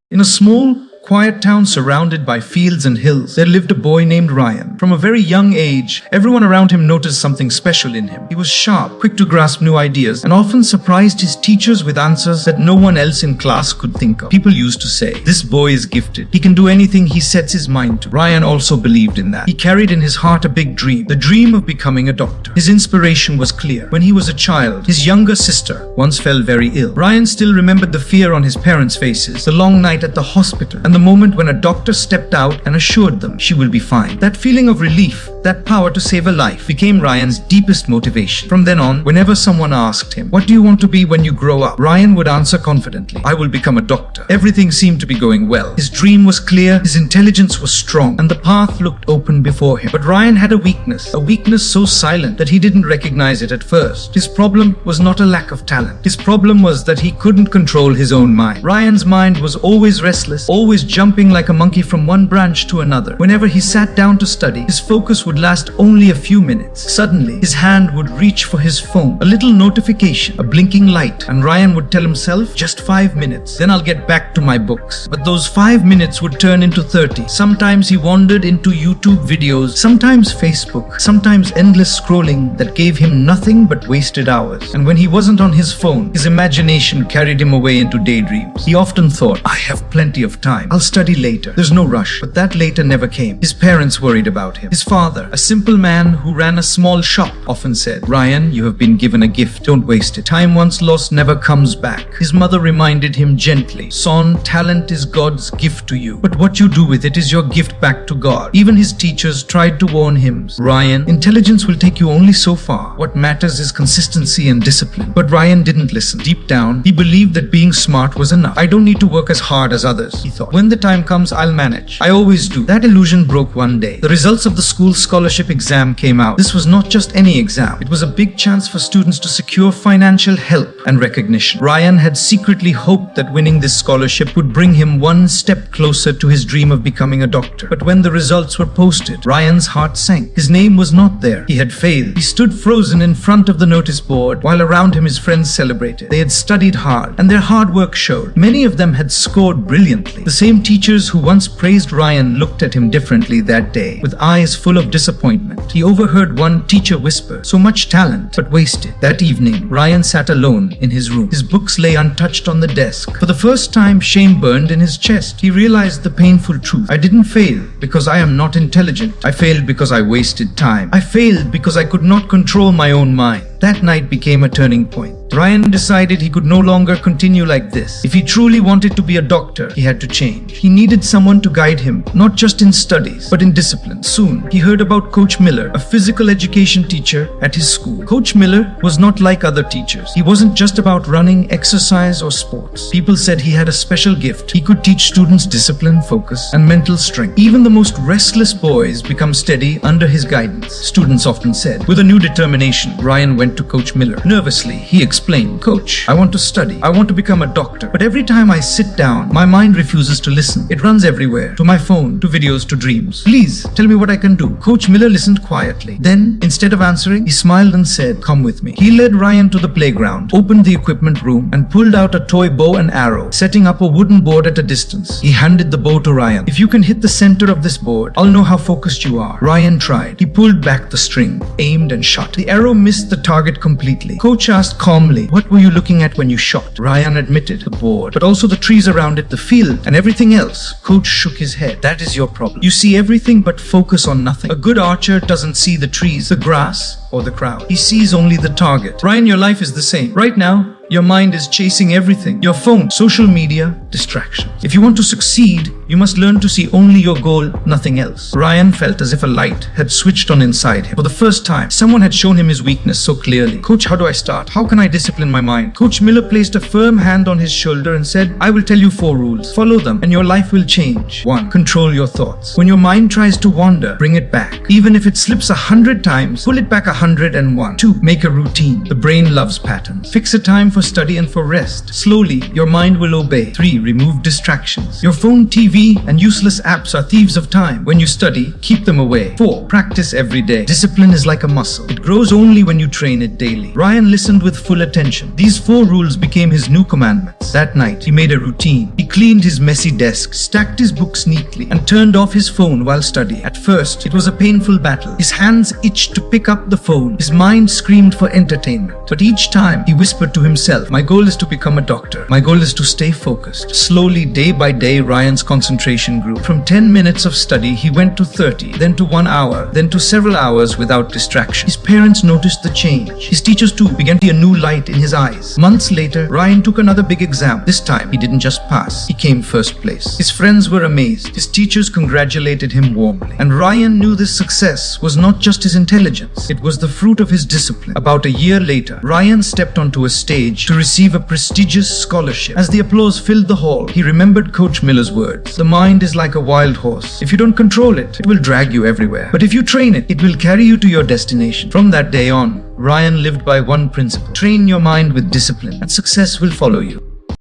In a small, quiet town surrounded by fields and hills, there lived a boy named Ryan. From a very young age, everyone around him noticed something special in him. He was sharp, quick to grasp new ideas, and often surprised his teachers with answers that no one else in class could think of. People used to say, "This boy is gifted. He can do anything he sets his mind to." Ryan also believed in that. He carried in his heart a big dream, the dream of becoming a doctor. His inspiration was clear. When he was a child, his younger sister once fell very ill. Ryan still remembered the fear on his parents' faces, the long night at the hospital, and the moment when a doctor stepped out and assured them she will be fine. That feeling of relief, that power to save a life, became Ryan's deepest motivation. From then on, whenever someone asked him, "What do you want to be when you grow up?" Ryan would answer confidently, "I will become a doctor." Everything seemed to be going well. His dream was clear, his intelligence was strong, and the path looked open before him. But Ryan had a weakness so silent that he didn't recognize it at first. His problem was not a lack of talent. His problem was that he couldn't control his own mind. Ryan's mind was always restless, always jumping like a monkey from one branch to another. Whenever he sat down to study, his focus would last only a few minutes. Suddenly, his hand would reach for his phone. A little notification, a blinking light, and Ryan would tell himself, "Just 5 minutes, then I'll get back to my books." But those 5 minutes would turn into 30. Sometimes he wandered into YouTube videos, sometimes Facebook, sometimes endless scrolling that gave him nothing but wasted hours. And when he wasn't on his phone, his imagination carried him away into daydreams. He often thought, "I have plenty of time. I'll study later. There's no rush." But that later never came. His parents worried about him. His father, a simple man who ran a small shop, often said, "Ryan, you have been given a gift. Don't waste it. Time once lost never comes back." His mother reminded him gently, "Son, talent is God's gift to you. But what you do with it is your gift back to God." Even his teachers tried to warn him, "Ryan, intelligence will take you only so far. What matters is consistency and discipline." But Ryan didn't listen. Deep down, he believed that being smart was enough. "I don't need to work as hard as others," he thought. "When the time comes, I'll manage. I always do." That illusion broke one day. The results of the school scholarship exam came out. This was not just any exam. It was a big chance for students to secure financial help and recognition. Ryan had secretly hoped that winning this scholarship would bring him one step closer to his dream of becoming a doctor. But when the results were posted, Ryan's heart sank. His name was not there. He had failed. He stood frozen in front of the notice board while around him his friends celebrated. They had studied hard, and their hard work showed. Many of them had scored brilliantly. The same teachers who once praised Ryan looked at him differently that day, with eyes full of disappointment. He overheard one teacher whisper, "So much talent, but wasted." That evening, Ryan sat alone in his room. His books lay untouched on the desk. For the first time, shame burned in his chest. He realized the painful truth. "I didn't fail because I am not intelligent. I failed because I wasted time. I failed because I could not control my own mind." That night became a turning point. Ryan decided he could no longer continue like this. If he truly wanted to be a doctor, he had to change. He needed someone to guide him, not just in studies, but in discipline. Soon, he heard about Coach Miller, a physical education teacher at his school. Coach Miller was not like other teachers. He wasn't just about running, exercise, or sports. People said he had a special gift. He could teach students discipline, focus, and mental strength. Even the most restless boys become steady under his guidance, students often said. With a new determination, Ryan went to Coach Miller. Nervously, he explained, "Coach, I want to study. I want to become a doctor. But every time I sit down, my mind refuses to listen. It runs everywhere, to my phone, to videos, to dreams. Please, tell me what I can do." Coach Miller listened quietly. Then, instead of answering, he smiled and said, "Come with me." He led Ryan to the playground, opened the equipment room, and pulled out a toy bow and arrow, setting up a wooden board at a distance. He handed the bow to Ryan. "If you can hit the center of this board, I'll know how focused you are." Ryan tried. He pulled back the string, aimed, and shot. The arrow missed the target completely. Coach asked calmly, "What were you looking at when you shot?" Ryan admitted, "The board, but also the trees around it, the field, and everything else." Coach shook his head. "That is your problem. You see everything but focus on nothing. A good archer doesn't see the trees, the grass, or the crowd. He sees only the target." Ryan, your life is the same. Right now, your mind is chasing everything. Your phone, social media, distraction. If you want to succeed, you must learn to see only your goal, nothing else. Ryan felt as if a light had switched on inside him. For the first time, someone had shown him his weakness so clearly. "Coach, how do I start? How can I discipline my mind?" Coach Miller placed a firm hand on his shoulder and said, "I will tell you 4 rules. Follow them and your life will change. 1. Control your thoughts. When your mind tries to wander, bring it back. Even if it slips 100 times, pull it back 101. 2. Make a routine. The brain loves patterns. Fix a time for study and for rest. Slowly, your mind will obey. 3. Remove distractions. Your phone, TV, and useless apps are thieves of time. When you study, keep them away. 4. Practice every day. Discipline is like a muscle. It grows only when you train it daily. Ryan listened with full attention. These 4 rules became his new commandments. grades. That night, he made a routine. He cleaned his messy desk, stacked his books neatly, and turned off his phone while studying. At first, it was a painful battle. His hands itched to pick up the phone. His mind screamed for entertainment. But each time, he whispered to himself, "My goal is to become a doctor. My goal is to stay focused." Slowly, day by day, Ryan's concentration grew. From 10 minutes of study, he went to 30, then to 1 hour, then to several hours without distraction. His parents noticed the change. His teachers too began to see a new light in his eyes. Months later, Ryan took another big exam. This time, he didn't just pass. He came first place. His friends were amazed. His teachers congratulated him warmly. And Ryan knew this success was not just his intelligence. It was the fruit of his discipline. About a year later, Ryan stepped onto a stage to receive a prestigious scholarship. As the applause filled the hall, he remembered Coach Miller's words. "The mind is like a wild horse. If you don't control it, it will drag you everywhere. But if you train it, it will carry you to your destination." From that day on, Ryan lived by one principle: train your mind with discipline, and success will follow you.